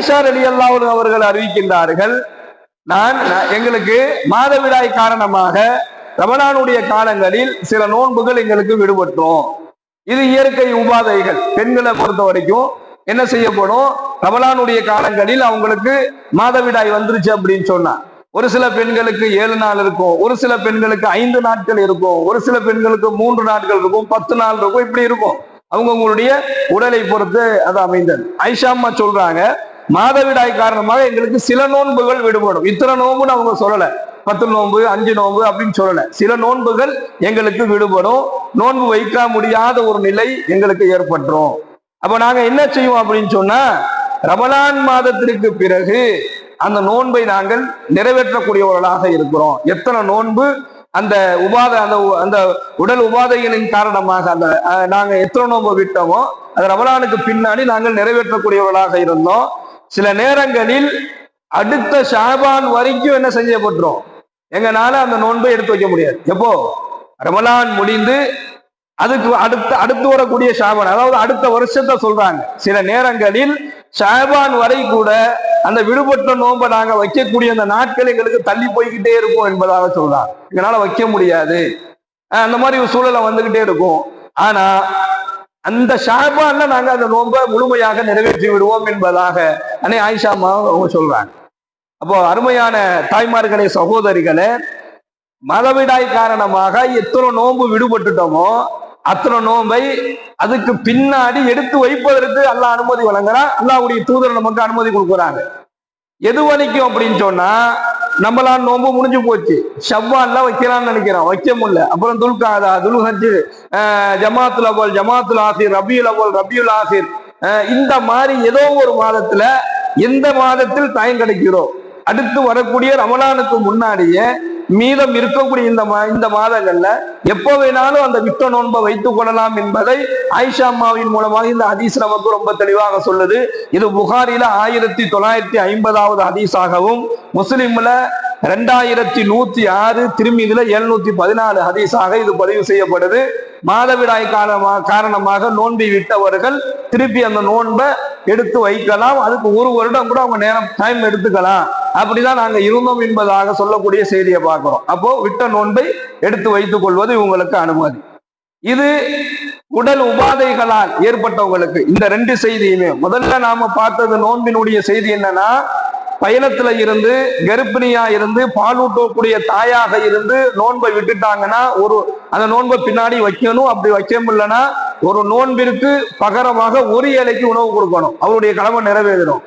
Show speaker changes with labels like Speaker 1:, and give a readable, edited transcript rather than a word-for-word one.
Speaker 1: ஆயிஷா ரலியல்லாஹு அன்ஹா அவர்கள் அறிவிக்கின்றார்கள், எங்களுக்கு மாதவிடாய் காரணமாக ரமலானுடைய காலங்களில் சில நோன்புகள் எங்களுக்கு விடுபட்டோம். இது இயற்கை உபாதைகள். பெண்களை பொறுத்த வரைக்கும் என்ன செய்யப்படும், ரமலானுடைய காலங்களில் அவங்களுக்கு மாதவிடாய் வந்துருச்சு அப்படின்னு சொன்னா, ஒரு சில பெண்களுக்கு 7 நாள் இருக்கும், ஒரு சில பெண்களுக்கு 5 நாட்கள் இருக்கும், ஒரு சில பெண்களுக்கு 3 நாட்கள் இருக்கும், 10 நாள் இருக்கும், இப்படி இருக்கும். அவங்களுடைய உடலை பொறுத்து அது அமைந்தது. ஆயிஷா அம்மா சொல்றாங்க, மாதவிடாய் காரணமாக எங்களுக்கு சில நோன்புகள் விடுபடும். இத்தனை நோன்புன்னு அவங்க சொல்லல, 10 நோன்பு 5 நோன்பு அப்படின்னு சொல்லல, சில நோன்புகள் எங்களுக்கு விடுபடும், நோன்பு வைக்க முடியாத ஒரு நிலை எங்களுக்கு ஏற்பட்டுரும். அப்ப நாங்க என்ன செய்வோம் அப்படின்னு சொன்னா, ரமலான் மாதத்திற்கு பிறகு அந்த நோன்பை நாங்கள் நிறைவேற்றக்கூடியவர்களாக இருக்கிறோம். எத்தனை நோன்பு அந்த அந்த உடல் உபாதைகளின் காரணமாக அந்த நாங்க எத்தனை நோன்பு விட்டோமோ அது ரமலானுக்கு பின்னாடி நாங்கள் நிறைவேற்றக்கூடியவர்களாக இருந்தோம். சில நேரங்களில் அடுத்த ஷாபான் வரைக்கும் என்ன செய்யப்பட்டுரும், எங்கனால அந்த நோன்பை எடுத்து வைக்க முடியாது. எப்போ ரமலான் முடிந்து அதுக்கு அடுத்து வரக்கூடிய ஷாபான், அதாவது அடுத்த வருஷத்தை சொல்றாங்க. சில நேரங்களில் ஷாபான் வரை கூட அந்த விடுபட்ட நோன்பை நாங்க வைக்கக்கூடிய அந்த நாட்கள் எங்களுக்கு தள்ளி போய்கிட்டே இருக்கும் என்பதாக சொல்றாங்க. எங்களால வைக்க முடியாது, அந்த மாதிரி ஒரு சூழலை வந்துகிட்டே இருக்கும். ஆனா அந்த ஷாபான்ல நாங்க அந்த நோன்பை முழுமையாக நிறைவேற்றி விடுவோம் என்பதாக அன்னை ஆயிஷா அம்மா அவங்க சொல்றாங்க. அப்போ அருமையான தாய்மார்களே, சகோதரிகளே, மாதவிடாய் காரணமாக எத்தனை நோன்பு விடுபட்டுட்டோமோ அத்தனை நோன்பை அதுக்கு பின்னாடி எடுத்து வைப்பதற்கு அல்லாஹ் அனுமதி வழங்குறான். அல்லாஹ்வுடைய தூதர் நமக்கு அனுமதி கொடுக்குறாங்க. எது வரைக்கும் அப்படின்னு சொன்னா, நம்மளாம் நோன்பு முடிஞ்சு போச்சு, ஷவ்வால்ல வைக்கலாம்னு நினைக்கிறோம், வைக்க முடியல. அப்புறம் துல்காதா, துல்ஹஜ், ஜமாத்துல் அவ்வல், ஜமாத்துல் ஆஹிர், ரபியுல் அவ்வல், ரபியுல் ஆஹிர், இந்த மாதிரி ஏதோ ஒரு மாதத்துல எந்த மாதத்தில் டைம் கிடைக்கிறோம், அடுத்து வரக்கூடிய ரமலானுக்கு முன்னாடியே மீதம் இருக்கக்கூடிய இந்த மாதங்கள்ல எப்போ வேணாலும் அந்த விட்ட நோன்பை வைத்துக் கொள்ளலாம் என்பதை ஆயிஷா அம்மாவின் மூலமாக இந்த ஹதீஸ் நமக்கு ரொம்ப தெளிவாக சொல்லுது. இது புகாரில 1950வது ஹதீஸாகவும், முஸ்லிம்ல 2106, திருமிதில 714 ஹதீஸாக இது பதிவு செய்யப்படுது. மாதவிடாய் காரணமாக நோன்பை விட்டவர்கள் திருப்பி அந்த நோன்பை எடுத்து வைக்கலாம், அதுக்கு 1 வருடம் கூட அவங்க டைம் எடுத்துக்கலாம். அப்படிதான் நாங்க இருந்தோம் என்பதாக சொல்லக்கூடிய செய்தியை பார்க்கிறோம். அப்போ விட்ட நோன்பை எடுத்து வைத்துக் கொள்வது இவங்களுக்கு அனுமதி. இது உடல் உபாதைகளால் ஏற்பட்டவங்களுக்கு இந்த 2 செய்தியுமே. முதல்ல நாம பார்த்தது நோன்பினுடைய செய்தி என்னன்னா, பயணத்துல இருந்து, கர்ப்பிணியா இருந்து, பாலூட்டக்கூடிய தாயாக இருந்து நோன்பை விட்டுட்டாங்கன்னா அந்த நோன்பை பின்னாடி வைக்கணும். அப்படி வைக்க முடியலன்னா ஒரு நோன்பிற்கு பகரமாக 1 ஏழைக்கு உணவு கொடுக்கணும், அவருடைய கடமை நிறைவேறணும்.